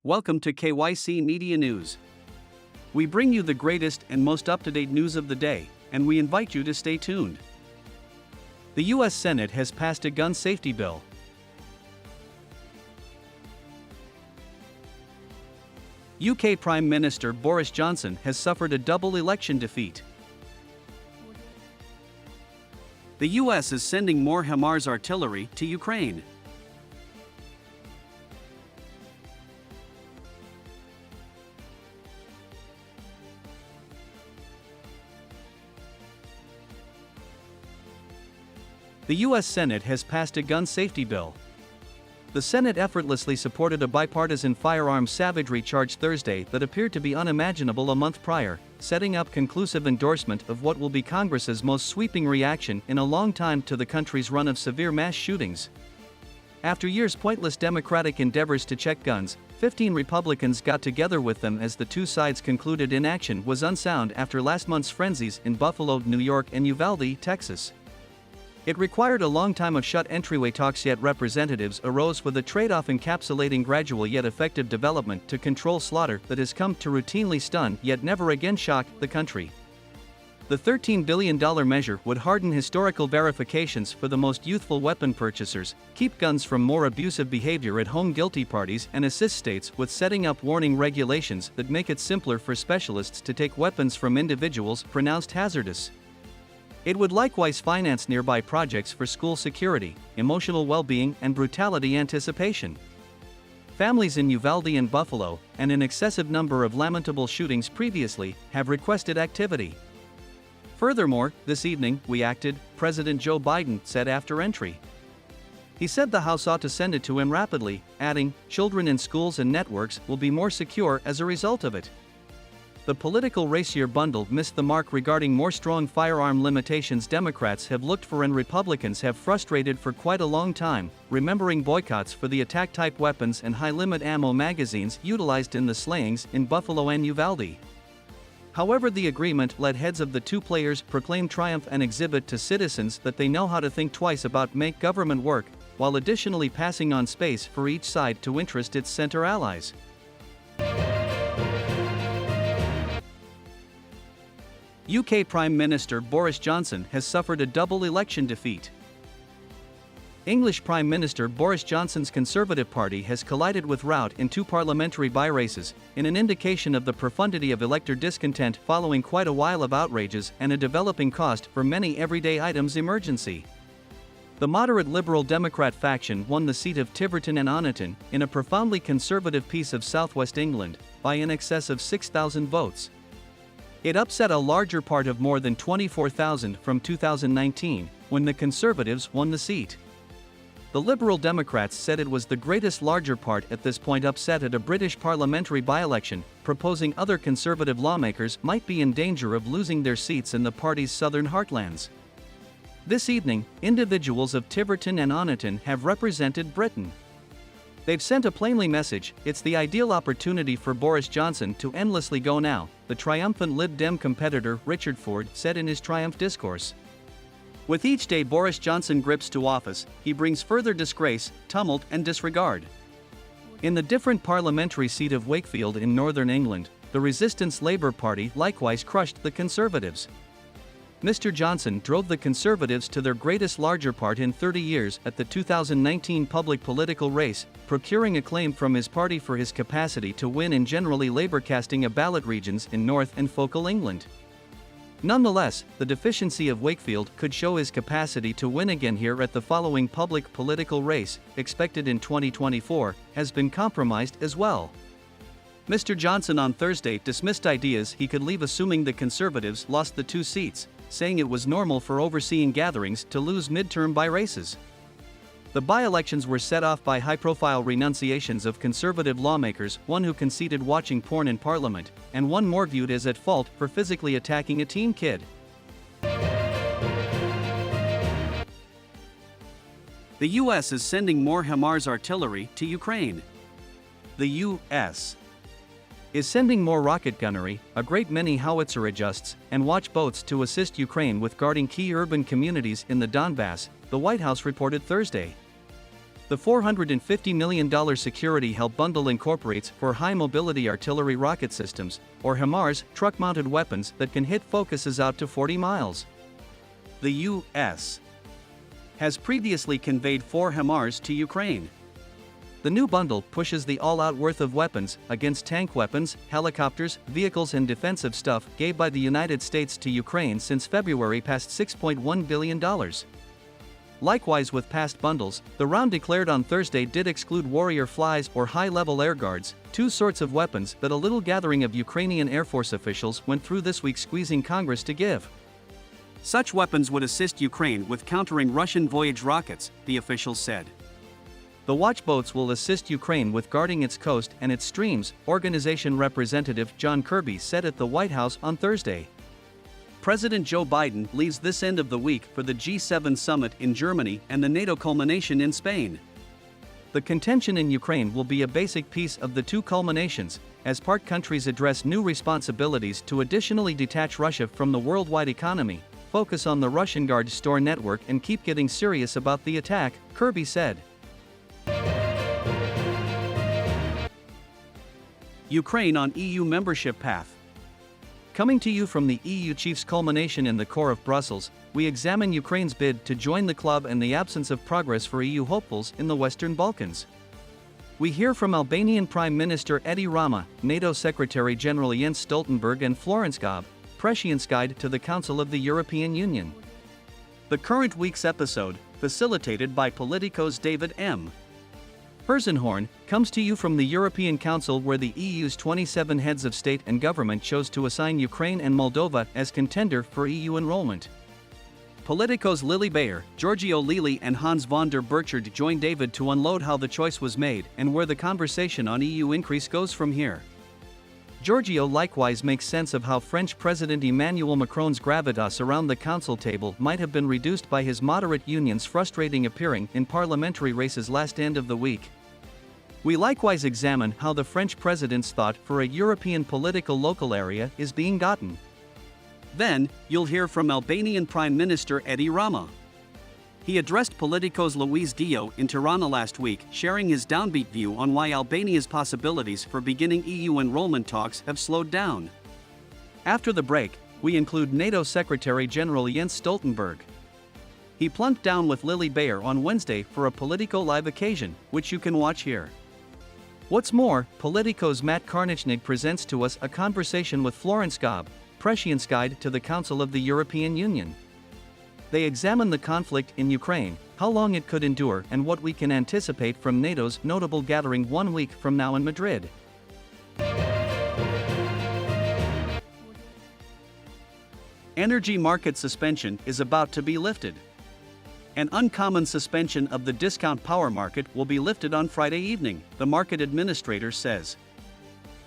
Welcome to KYC Media News. We bring you the greatest and most up-to-date news of the day, and we invite you to stay tuned. The U.S. Senate has passed a gun safety bill. UK Prime Minister Boris Johnson has suffered a double election defeat. The U.S. is sending more HIMARS artillery to Ukraine. The U.S. Senate has passed a gun safety bill. The Senate effortlessly supported a bipartisan firearms savagery charge Thursday that appeared to be unimaginable a month prior, setting up conclusive endorsement of what will be Congress's most sweeping reaction in a long time to the country's run of severe mass shootings. After years' pointless Democratic endeavors to check guns, 15 Republicans got together with them as the two sides concluded inaction was unsound after last month's frenzies in Buffalo, New York and Uvalde, Texas. It required a long time of shut entryway talks, yet representatives arose with a trade-off encapsulating gradual yet effective development to control slaughter that has come to routinely stun yet never again shock the country. The $13 billion measure would harden historical verifications for the most youthful weapon purchasers, keep guns from more abusive behavior at home guilty parties, and assist states with setting up warning regulations that make it simpler for specialists to take weapons from individuals pronounced hazardous. It would likewise finance nearby projects for school security, emotional well-being and brutality anticipation. Families in Uvalde and Buffalo, and an excessive number of lamentable shootings previously, have requested activity. Furthermore, this evening, we acted, President Joe Biden said after entry. He said the House ought to send it to him rapidly, adding, children in schools and networks will be more secure as a result of it. The political racier bundle missed the mark regarding more strong firearm limitations Democrats have looked for and Republicans have frustrated for quite a long time, remembering boycotts for the attack-type weapons and high-limit ammo magazines utilized in the slayings in Buffalo and Uvalde. However, the agreement let heads of the two players proclaim triumph and exhibit to citizens that they know how to think twice about make government work, while additionally passing on space for each side to interest its center allies. UK Prime Minister Boris Johnson has suffered a double election defeat. English Prime Minister Boris Johnson's Conservative Party has collided with rout in two parliamentary by-races, in an indication of the profundity of elector discontent following quite a while of outrages and a developing cost for many everyday items emergency. The moderate Liberal Democrat faction won the seat of Tiverton and Oniton, in a profoundly conservative piece of southwest England, by in excess of 6,000 votes. It upset a larger part of more than 24,000 from 2019, when the Conservatives won the seat. The Liberal Democrats said it was the greatest larger part at this point upset at a British parliamentary by-election, proposing other Conservative lawmakers might be in danger of losing their seats in the party's southern heartlands. This evening, individuals of Tiverton and Oniton have represented Britain. They've sent a plainly message: it's the ideal opportunity for Boris Johnson to endlessly go now, the triumphant Lib Dem competitor Richard Ford said in his triumph discourse. With each day Boris Johnson grips to office, he brings further disgrace, tumult and disregard. In the different parliamentary seat of Wakefield in northern England, the Resistance Labour Party likewise crushed the Conservatives. Mr. Johnson drove the Conservatives to their greatest larger part in 30 years at the 2019 public political race, procuring acclaim from his party for his capacity to win in generally Labour-casting ballot regions in North and Focal England. Nonetheless, the deficiency of Wakefield could show his capacity to win again here at the following public political race, expected in 2024, has been compromised as well. Mr. Johnson on Thursday dismissed ideas he could leave assuming the Conservatives lost the two seats, saying it was normal for overseeing gatherings to lose midterm by-races. The by-elections were set off by high-profile renunciations of Conservative lawmakers, one who conceded watching porn in Parliament, and one more viewed as at fault for physically attacking a teen kid. The U.S. is sending more HIMARS artillery to Ukraine. The U.S. is sending more rocket gunnery, a great many howitzer adjusts, and watch boats to assist Ukraine with guarding key urban communities in the Donbass, the White House reported Thursday. The $450 million security help bundle incorporates for high-mobility artillery rocket systems, or HIMARS, truck-mounted weapons that can hit focuses out to 40 miles. The U.S. has previously conveyed 4 HIMARS to Ukraine. The new bundle pushes the all-out worth of weapons against tank weapons, helicopters, vehicles and defensive stuff gave by the United States to Ukraine since February past $6.1 billion. Likewise with past bundles, the round declared on Thursday did exclude Warrior Flies or high-level air guards, 2 sorts of weapons that a little gathering of Ukrainian Air Force officials went through this week squeezing Congress to give. Such weapons would assist Ukraine with countering Russian Voyage rockets, the officials said. The watchboats will assist Ukraine with guarding its coast and its streams, organization representative John Kirby said at the White House on Thursday. President Joe Biden leaves this end of the week for the G7 summit in Germany and the NATO culmination in Spain. The contention in Ukraine will be a basic piece of the 2 culminations, as part countries address new responsibilities to additionally detach Russia from the worldwide economy, focus on the Russian Guard store network and keep getting serious about the attack, Kirby said. Ukraine on EU membership path. Coming to you from the EU chiefs culmination in the core of Brussels, we examine Ukraine's bid to join the club and the absence of progress for EU hopefuls in the Western Balkans. We hear from Albanian Prime Minister Edi Rama, NATO Secretary General Jens Stoltenberg and Florence Cobb, prescience guide to the Council of the European Union. The current week's episode, facilitated by Politico's David M. Herzenhorn, comes to you from the European Council where the EU's 27 heads of state and government chose to assign Ukraine and Moldova as contender for EU enrollment. Politico's Lily Bayer, Giorgio Lili and Hans von der Burchard join David to unload how the choice was made and where the conversation on EU increase goes from here. Giorgio likewise makes sense of how French President Emmanuel Macron's gravitas around the council table might have been reduced by his moderate union's frustrating appearing in parliamentary races last end of the week. We likewise examine how the French president's thought for a European political local area is being gotten. Then, you'll hear from Albanian Prime Minister Edi Rama. He addressed Politico's Luis Dio in Tirana last week, sharing his downbeat view on why Albania's possibilities for beginning EU enrollment talks have slowed down. After the break, we include NATO Secretary General Jens Stoltenberg. He plunked down with Lily Bayer on Wednesday for a Politico Live occasion, which you can watch here. What's more, Politico's Matt Karnichnig presents to us a conversation with Florence Cobb, prescience guide to the Council of the European Union. They examine the conflict in Ukraine, how long it could endure and what we can anticipate from NATO's notable gathering 1 week from now in Madrid. Energy market suspension is about to be lifted. An uncommon suspension of the discount power market will be lifted on Friday evening, the market administrator says.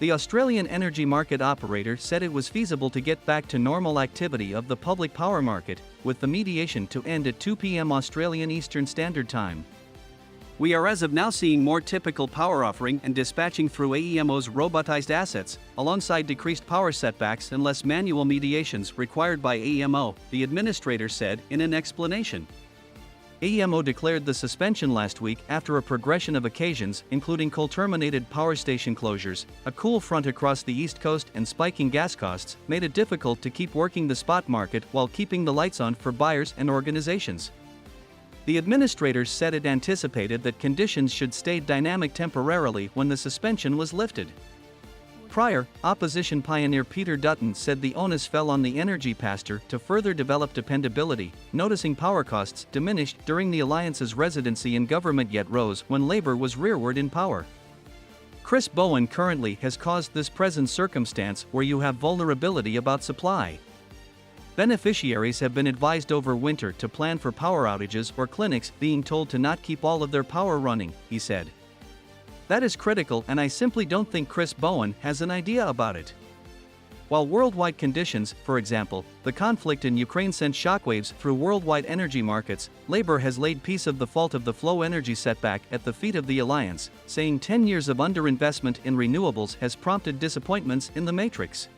The Australian energy market operator said it was feasible to get back to normal activity of the public power market, with the mediation to end at 2 p.m. Australian Eastern Standard Time. We are as of now seeing more typical power offering and dispatching through AEMO's robotized assets, alongside decreased power setbacks and less manual mediations required by AEMO, the administrator said in an explanation. AEMO declared the suspension last week after a progression of occasions including coal-terminated power station closures, a cool front across the East Coast and spiking gas costs made it difficult to keep working the spot market while keeping the lights on for buyers and organizations. The administrators said it anticipated that conditions should stay dynamic temporarily when the suspension was lifted. Prior, opposition pioneer Peter Dutton said the onus fell on the energy pastor to further develop dependability, noticing power costs diminished during the alliance's residency in government yet rose when Labour was rearward in power. Chris Bowen currently has caused this present circumstance where you have vulnerability about supply. Beneficiaries have been advised over winter to plan for power outages or clinics being told to not keep all of their power running, he said. That is critical and I simply don't think Chris Bowen has an idea about it. While worldwide conditions, for example, the conflict in Ukraine sent shockwaves through worldwide energy markets, Labour has laid piece of the fault of the flow energy setback at the feet of the alliance, saying 10 years of underinvestment in renewables has prompted disappointments in the matrix.